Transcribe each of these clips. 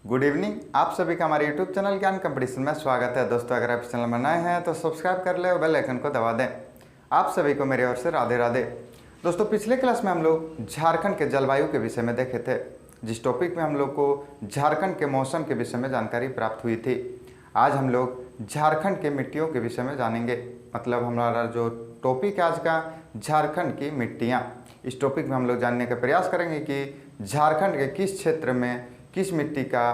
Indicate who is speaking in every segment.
Speaker 1: Good evening. आप सभी का हमारे यूट्यूब चैनल ज्ञान कंपटीशन में स्वागत है। दोस्तों, अगर आप इस चैनल में नए हैं तो सब्सक्राइब कर ले और बेल आइकन को दबा दें। आप सभी को मेरी ओर से राधे राधे। दोस्तों, पिछले क्लास में हम लोग झारखंड के जलवायु के विषय में देखे थे, जिस टॉपिक में हम लोग को झारखंड के मौसम के विषय में जानकारी प्राप्त हुई थी। आज हम लोग झारखंड के मिट्टियों के विषय में जानेंगे। मतलब हमारा जो टॉपिक है आज का, झारखंड की मिट्टियाँ। इस टॉपिक में हम लोग जानने का प्रयास करेंगे कि झारखंड के किस क्षेत्र में किस मिट्टी का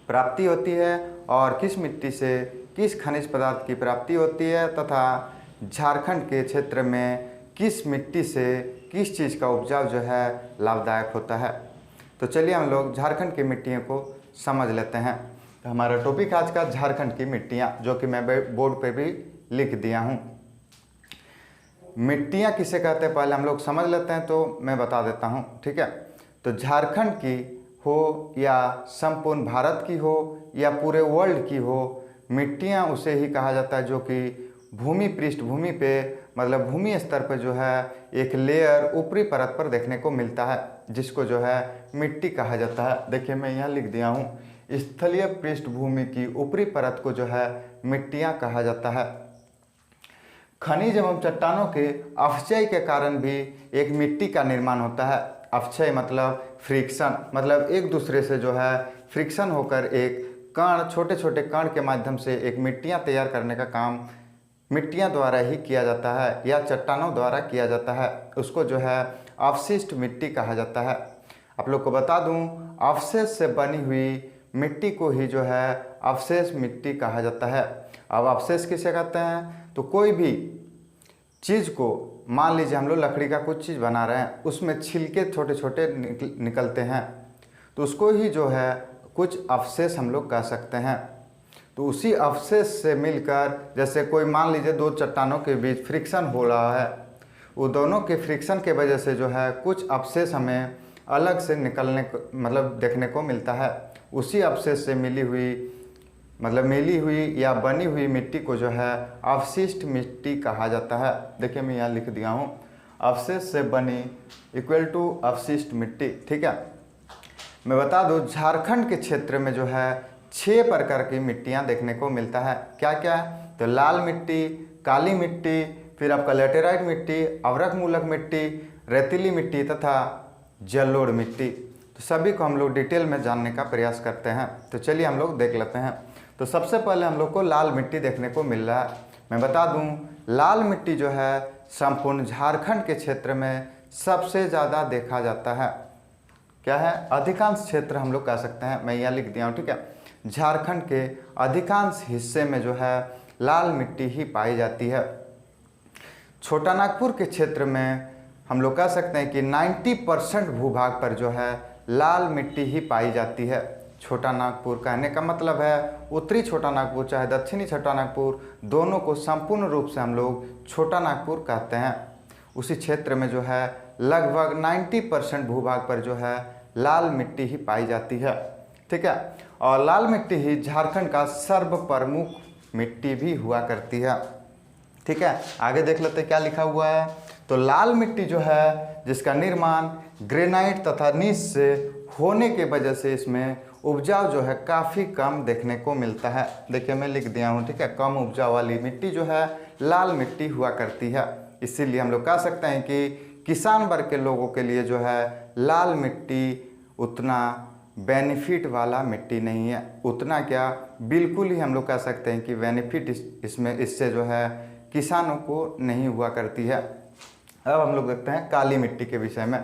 Speaker 1: प्राप्ति होती है और किस मिट्टी से किस खनिज पदार्थ की प्राप्ति होती है, तथा झारखंड के क्षेत्र में किस मिट्टी से किस चीज़ का उपजाव जो है लाभदायक होता है। तो चलिए हम लोग झारखंड की मिट्टियों को समझ लेते हैं। तो हमारा टॉपिक आज का झारखंड की मिट्टियाँ, जो कि मैं बोर्ड पे भी लिख दिया हूँ। मिट्टियाँ किसे कहते हैं पहले हम लोग समझ लेते हैं, तो मैं बता देता हूँ, ठीक है। तो झारखंड की हो या संपूर्ण भारत की हो या पूरे वर्ल्ड की हो, मिट्टियाँ उसे ही कहा जाता है जो कि भूमि पृष्ठभूमि पे, मतलब भूमि स्तर पर जो है एक लेयर ऊपरी परत पर देखने को मिलता है, जिसको जो है मिट्टी कहा जाता है। देखिए मैं यहाँ लिख दिया हूँ, स्थलीय पृष्ठभूमि की ऊपरी परत को जो है मिट्टियाँ कहा जाता है। खनिज एवं चट्टानों के अपक्षय के कारण भी एक मिट्टी का निर्माण होता है। अपक्षय मतलब फ्रिक्शन, मतलब एक दूसरे से जो है फ्रिक्शन होकर एक कण, छोटे छोटे कण के माध्यम से एक मिट्टियाँ तैयार करने का काम मिट्टियाँ द्वारा ही किया जाता है या चट्टानों द्वारा किया जाता है। उसको जो है अवशिष्ट मिट्टी कहा जाता है। आप लोग को बता दूं, अवशेष से बनी हुई मिट्टी को ही जो है अवशेष मिट्टी कहा जाता है। अब अवशेष किसे कहते हैं? तो कोई भी चीज़ को, मान लीजिए हम लोग लकड़ी का कुछ चीज़ बना रहे हैं, उसमें छिलके छोटे छोटे निकलते हैं, तो उसको ही जो है कुछ अवशेष हम लोग कह सकते हैं। तो उसी अवशेष से मिलकर, जैसे कोई मान लीजिए दो चट्टानों के बीच फ्रिक्शन हो रहा है, वो दोनों के फ्रिक्शन के वजह से जो है कुछ अवशेष हमें अलग से निकलने को, मतलब देखने को मिलता है। उसी अवशेष से मिली हुई या बनी हुई मिट्टी को जो है अवशिष्ट मिट्टी कहा जाता है। देखिए मैं यहाँ लिख दिया हूँ, अवशेष से बनी इक्वल टू अवशिष्ट मिट्टी, ठीक है। मैं बता दूँ, झारखंड के क्षेत्र में जो है 6 प्रकार की मिट्टियाँ देखने को मिलता है। क्या क्या? तो लाल मिट्टी, काली मिट्टी, फिर आपका लेटेराइट मिट्टी, अवरक मूलक मिट्टी, रेतीली मिट्टी तथा जलोढ़ मिट्टी। तो सभी को हम लोग डिटेल में जानने का प्रयास करते हैं। तो चलिए हम लोग देख लेते हैं। तो सबसे पहले हम लोग को लाल मिट्टी देखने को मिल रहा है। मैं बता दूं, लाल मिट्टी जो है संपूर्ण झारखंड के क्षेत्र में सबसे ज़्यादा देखा जाता है। क्या है? अधिकांश क्षेत्र हम लोग कह सकते हैं। मैं यहाँ लिख दिया हूँ, ठीक है। झारखंड के अधिकांश हिस्से में जो है लाल मिट्टी ही पाई जाती है। छोटा नागपुर के क्षेत्र में हम लोग कह सकते हैं कि 90% भूभाग पर जो है लाल मिट्टी ही पाई जाती है। छोटा नागपुर कहने का मतलब है उत्तरी छोटा नागपुर चाहे दक्षिणी छोटा नागपुर, दोनों को संपूर्ण रूप से हम लोग छोटा नागपुर कहते हैं। उसी क्षेत्र में जो है लगभग 90% भूभाग पर जो है लाल मिट्टी ही पाई जाती है, ठीक है। और लाल मिट्टी ही झारखंड का सर्वप्रमुख मिट्टी भी हुआ करती है, ठीक है। आगे देख लेते क्या लिखा हुआ है। तो लाल मिट्टी जो है, जिसका निर्माण ग्रेनाइट तथा नीस से होने के वजह से इसमें उपजाव जो है काफ़ी कम देखने को मिलता है। देखिए मैं लिख दिया हूँ, ठीक है। कम उपजाव वाली मिट्टी जो है लाल मिट्टी हुआ करती है। इसीलिए हम लोग कह सकते हैं कि किसान वर्ग के लोगों के लिए जो है लाल मिट्टी उतना बेनिफिट वाला मिट्टी नहीं है। उतना क्या, बिल्कुल ही हम लोग कह सकते हैं कि बेनिफिट इससे जो है किसानों को नहीं हुआ करती है। अब हम लोग देखते हैं काली मिट्टी के विषय में।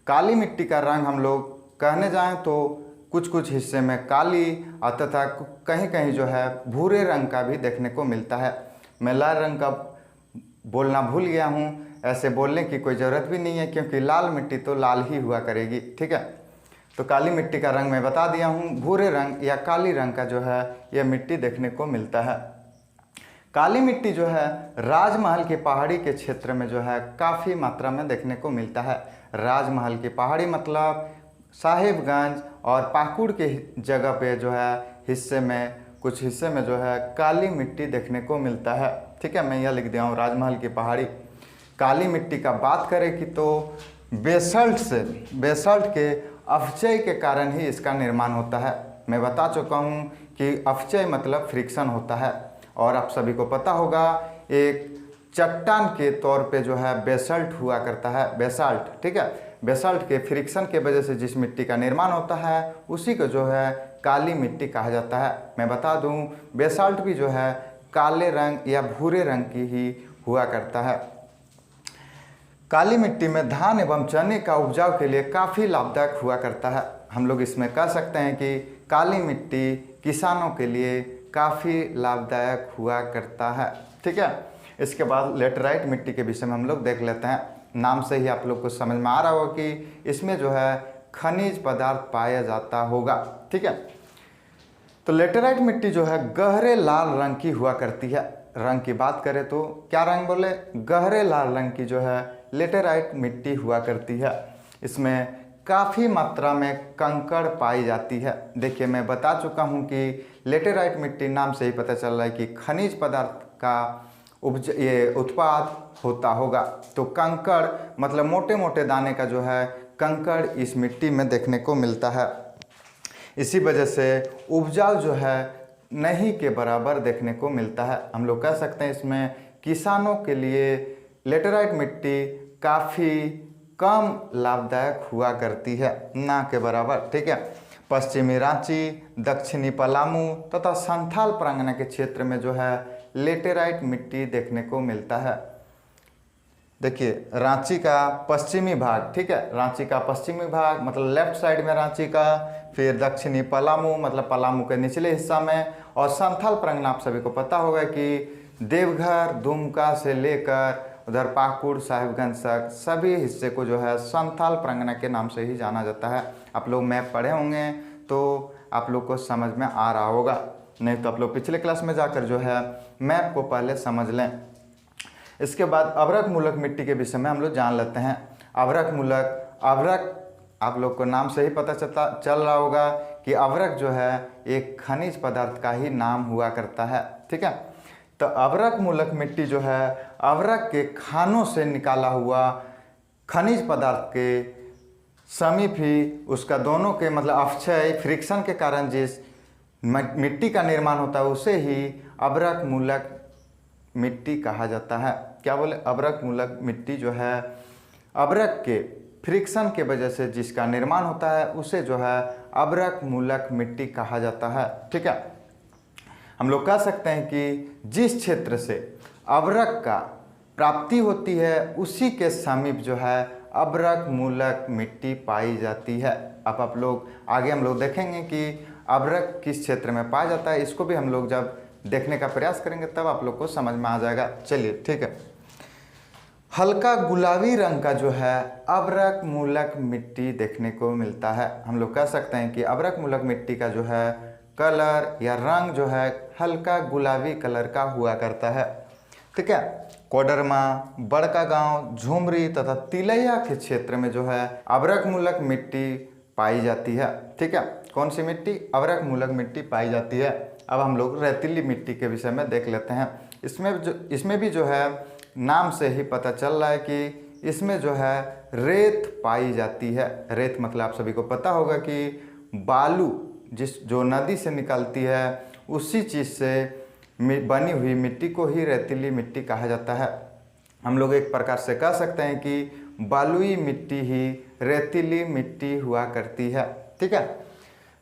Speaker 1: काली मिट्टी का रंग हम लोग कहने जाएं तो कुछ कुछ हिस्से में काली तथा कहीं कहीं जो है भूरे रंग का भी देखने को मिलता है। मैं लाल रंग का बोलना भूल गया हूँ। ऐसे बोलने की कोई ज़रूरत भी नहीं है, क्योंकि लाल मिट्टी तो लाल ही हुआ करेगी, ठीक है। तो काली मिट्टी का रंग मैं बता दिया हूँ। भूरे रंग या काली रंग का जो है यह मिट्टी देखने को मिलता है। काली मिट्टी जो है राजमहल की पहाड़ी के क्षेत्र में जो है काफ़ी मात्रा में देखने को मिलता है। राजमहल की पहाड़ी मतलब साहिबगंज और पाकुड़ के जगह पे जो है कुछ हिस्से में जो है काली मिट्टी देखने को मिलता है, ठीक है। मैं यह लिख दिया हूँ, राजमहल की पहाड़ी। काली मिट्टी का बात करें कि तो बेसल्ट के अपक्षय के कारण ही इसका निर्माण होता है। मैं बता चुका हूँ कि अपचय मतलब फ्रिक्शन होता है। और आप सभी को पता होगा एक चट्टान के तौर पे जो है बेसाल्ट हुआ करता है, बेसाल्ट, ठीक है। बेसाल्ट के फ्रिक्शन के वजह से जिस मिट्टी का निर्माण होता है उसी को जो है काली मिट्टी कहा जाता है। मैं बता दूं बेसाल्ट भी जो है काले रंग या भूरे रंग की ही हुआ करता है। काली मिट्टी में धान एवं चने का उपजाव के लिए काफ़ी लाभदायक हुआ करता है। हम लोग इसमें कह सकते हैं कि काली मिट्टी किसानों के लिए काफ़ी लाभदायक हुआ करता है, ठीक है। इसके बाद लेटराइट मिट्टी के विषय में हम लोग देख लेते हैं। नाम से ही आप लोग को समझ में आ रहा होगा कि इसमें जो है खनिज पदार्थ पाया जाता होगा, ठीक है। तो लेटराइट मिट्टी जो है गहरे लाल रंग की हुआ करती है। रंग की बात करें तो क्या रंग बोले, गहरे लाल रंग की जो है लेटराइट मिट्टी हुआ करती है। इसमें काफ़ी मात्रा में कंकड़ पाई जाती है। देखिए मैं बता चुका हूँ कि लेटराइट मिट्टी नाम से ही पता चल रहा है कि खनिज पदार्थ का उत्पाद होता होगा। तो कंकड़ मतलब मोटे मोटे दाने का जो है कंकड़ इस मिट्टी में देखने को मिलता है। इसी वजह से उपजाऊ जो है नहीं के बराबर देखने को मिलता है। हम लोग कह सकते हैं इसमें किसानों के लिए लेटराइट मिट्टी काफ़ी कम लाभदायक हुआ करती है, ना के बराबर, ठीक है। पश्चिमी रांची, दक्षिणी पलामू तथा संथाल प्रांगण के क्षेत्र में जो है लेटेराइट मिट्टी देखने को मिलता है। देखिए रांची का पश्चिमी भाग, ठीक है, रांची का पश्चिमी भाग मतलब लेफ्ट साइड में रांची का, फिर दक्षिणी पलामू मतलब पलामू के निचले हिस्सा में, और संथाल प्रांगण आप सभी को पता होगा कि देवघर, दुमका से लेकर उधर पाकुड़, साहिबगंज तक सभी हिस्से को जो है संथाल प्रांगण के नाम से ही जाना जाता है। आप लोग मैप पढ़े होंगे तो आप लोग को समझ में आ रहा होगा, नहीं तो आप लोग पिछले क्लास में जाकर जो है मैप को पहले समझ लें। इसके बाद अभ्रक मूलक मिट्टी के विषय में हम लोग जान लेते हैं। अभ्रक मूलक, अभ्रक आप लोग को नाम से ही पता चल रहा होगा कि अभ्रक जो है एक खनिज पदार्थ का ही नाम हुआ करता है, ठीक है। तो अभ्रक मूलक मिट्टी जो है अभ्रक के खानों से निकाला हुआ खनिज पदार्थ के समीप ही उसका दोनों के मतलब अपक्षय फ्रिक्शन के कारण जिस मिट्टी का निर्माण होता है उसे ही अभ्रक मूलक मिट्टी कहा जाता है। क्या बोले, अभ्रक मूलक मिट्टी जो है अभ्रक के फ्रिक्शन के वजह से जिसका निर्माण होता है उसे जो है अभ्रक मूलक मिट्टी कहा जाता है, ठीक है। हम लोग कह सकते हैं कि जिस क्षेत्र से अभ्रक का प्राप्ति होती है उसी के समीप जो है अभ्रक मूलक मिट्टी पाई जाती है। अब आप लोग आगे हम लोग देखेंगे कि अभ्रक किस क्षेत्र में पाया जाता है, इसको भी हम लोग जब देखने का प्रयास करेंगे तब आप लोग को समझ में आ जाएगा। चलिए ठीक है। हल्का गुलाबी रंग का जो है अभ्रक मूलक मिट्टी देखने को मिलता है। हम लोग कह सकते हैं कि अभ्रक मूलक मिट्टी का जो है कलर या रंग जो है हल्का गुलाबी कलर का हुआ करता है, ठीक है। कोडरमा, बड़का गांव, झुमरी तथा तिलैया के क्षेत्र में जो है अभ्रक मूलक मिट्टी पाई जाती है, ठीक है। कौन सी मिट्टी, अभ्रक मूलक मिट्टी पाई जाती है। अब हम लोग रेतीली मिट्टी के विषय में देख लेते हैं। इसमें भी जो है नाम से ही पता चल रहा है कि इसमें जो है रेत पाई जाती है। रेत मतलब आप सभी को पता होगा कि बालू जो नदी से निकलती है उसी चीज़ से बनी हुई मिट्टी को ही रेतीली मिट्टी कहा जाता है। हम लोग एक प्रकार से कह सकते हैं कि बालुई मिट्टी ही रेतीली मिट्टी हुआ करती है, ठीक है।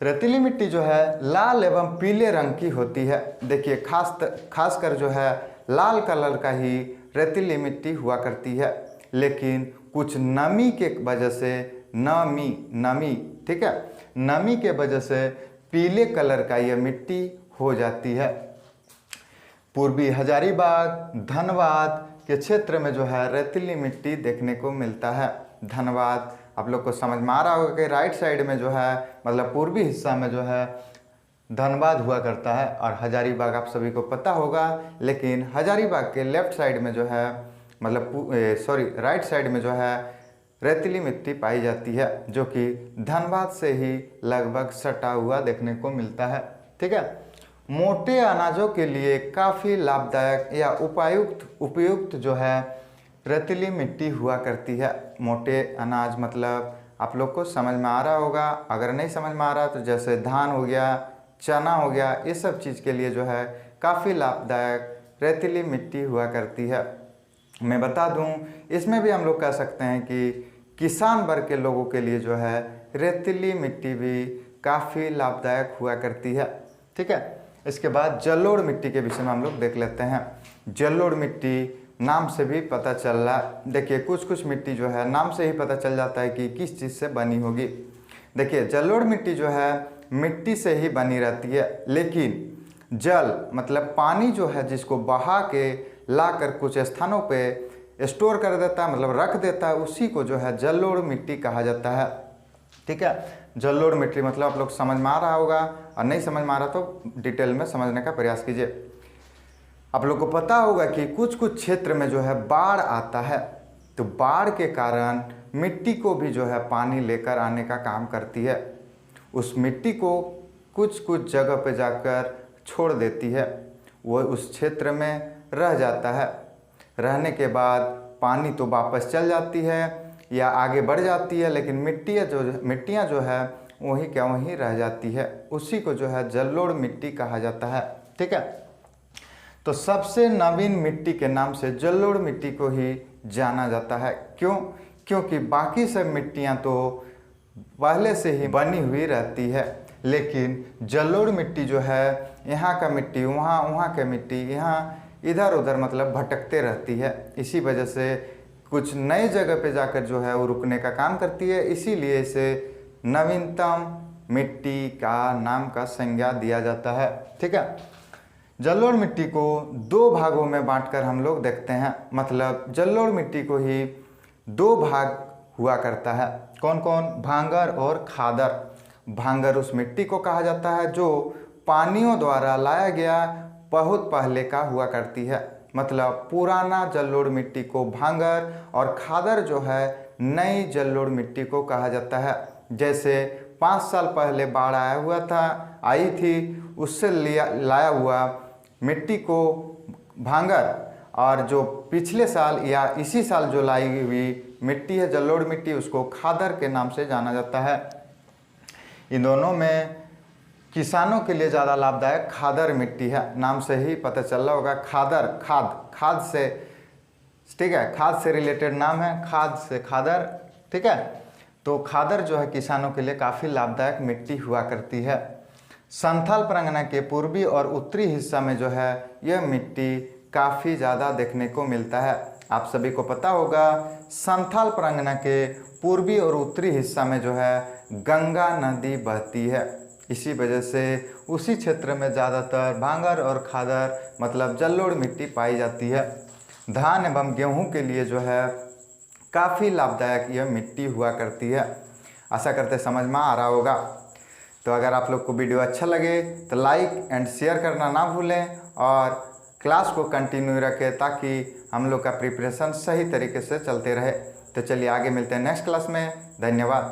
Speaker 1: रेतीली मिट्टी जो है लाल एवं पीले रंग की होती है। देखिए खासकर जो है लाल कलर का ही रेतीली मिट्टी हुआ करती है, लेकिन कुछ नमी के वजह से नमी, ठीक है, नमी के वजह से पीले कलर का यह मिट्टी हो जाती है। पूर्वी हजारीबाग, धनबाद के क्षेत्र में जो है रेतीली मिट्टी देखने को मिलता है। धनबाद आप लोग को समझ में आ रहा होगा कि राइट साइड में जो है मतलब पूर्वी हिस्सा में जो है धनबाद हुआ करता है, और हजारीबाग आप सभी को पता होगा, लेकिन हजारीबाग के लेफ्ट साइड में जो है मतलब राइट साइड में जो है रेतीली मिट्टी पाई जाती है, जो कि धनबाद से ही लगभग सटा हुआ देखने को मिलता है, ठीक है। मोटे अनाजों के लिए काफ़ी लाभदायक या उपयुक्त जो है रेतीली मिट्टी हुआ करती है। मोटे अनाज मतलब आप लोग को समझ में आ रहा होगा। अगर नहीं समझ में आ रहा तो जैसे धान हो गया, चना हो गया, ये सब चीज़ के लिए जो है काफ़ी लाभदायक रेतीली मिट्टी हुआ करती है। मैं बता दूं, इसमें भी हम लोग कह सकते हैं कि किसान वर्ग के लोगों के लिए जो है रेतीली मिट्टी भी काफ़ी लाभदायक हुआ करती है। ठीक है, इसके बाद जलोढ़ मिट्टी के विषय में हम लोग देख लेते हैं। जलोढ़ मिट्टी नाम से भी पता चल रहा है। देखिए कुछ कुछ मिट्टी जो है नाम से ही पता चल जाता है कि किस चीज़ से बनी होगी। देखिए जलोढ़ मिट्टी जो है मिट्टी से ही बनी रहती है, लेकिन जल मतलब पानी जो है जिसको बहा के लाकर कुछ स्थानों पे स्टोर कर देता है, मतलब रख देता है, उसी को जो है जलोढ़ मिट्टी कहा जाता है। ठीक है, जलोढ़ मिट्टी मतलब आप लोग समझ में आ रहा होगा, और नहीं समझ में आ रहा तो डिटेल में समझने का प्रयास कीजिए। आप लोग को पता होगा कि कुछ कुछ क्षेत्र में जो है बाढ़ आता है, तो बाढ़ के कारण मिट्टी को भी जो है पानी लेकर आने का काम करती है। उस मिट्टी को कुछ कुछ जगह पे जाकर छोड़ देती है, वो उस क्षेत्र में रह जाता है। रहने के बाद पानी तो वापस चल जाती है या आगे बढ़ जाती है, लेकिन मिट्टियाँ जो है वहीं क्या वहीं रह जाती है। उसी को जो है जलोढ़ मिट्टी कहा जाता है। ठीक है, तो सबसे नवीन मिट्टी के नाम से जलोढ़ मिट्टी को ही जाना जाता है। क्यों? क्योंकि बाकी सब मिट्टियाँ तो पहले से ही बनी हुई रहती है, लेकिन जलोढ़ मिट्टी जो है यहाँ का मिट्टी वहाँ, वहाँ का मिट्टी यहाँ, इधर उधर मतलब भटकते रहती है। इसी वजह से कुछ नई जगह पे जाकर जो है वो रुकने का काम करती है, इसीलिए इसे नवीनतम मिट्टी का नाम का संज्ञा दिया जाता है। ठीक है, जलोढ़ मिट्टी को दो भागों में बांटकर हम लोग देखते हैं, मतलब जलोढ़ मिट्टी को ही दो भाग हुआ करता है। कौन कौन? भांगर और खादर। भांगर उस मिट्टी को कहा जाता है जो पानियों द्वारा लाया गया बहुत पहले का हुआ करती है, मतलब पुराना जलोढ़ मिट्टी को भांगर, और खादर जो है नई जलोढ़ मिट्टी को कहा जाता है। जैसे 5 साल पहले बाढ़ आई थी, उससे लाया हुआ मिट्टी को भांगर, और जो पिछले साल या इसी साल जो लाई हुई मिट्टी है जलोढ़ मिट्टी, उसको खादर के नाम से जाना जाता है। इन दोनों में किसानों के लिए ज़्यादा लाभदायक खादर मिट्टी है। नाम से ही पता चल रहा होगा, खादर, खाद से, ठीक है, खाद से रिलेटेड नाम है, खाद से खादर। ठीक है, तो खादर जो है किसानों के लिए काफ़ी लाभदायक मिट्टी हुआ करती है। संथाल परगना के पूर्वी और उत्तरी हिस्सा में जो है यह मिट्टी काफ़ी ज़्यादा देखने को मिलता है। आप सभी को पता होगा संथाल परगना के पूर्वी और उत्तरी हिस्सा में जो है गंगा नदी बहती है, इसी वजह से उसी क्षेत्र में ज़्यादातर भांगर और खादर मतलब जलोढ़ मिट्टी पाई जाती है। धान एवं गेहूं के लिए जो है काफ़ी लाभदायक यह मिट्टी हुआ करती है। आशा करते समझ में आ रहा होगा। तो अगर आप लोग को वीडियो अच्छा लगे तो लाइक एंड शेयर करना ना भूलें, और क्लास को कंटिन्यू रखें ताकि हम लोग का प्रिपरेशन सही तरीके से चलते रहे। तो चलिए आगे मिलते हैं नेक्स्ट क्लास में। धन्यवाद।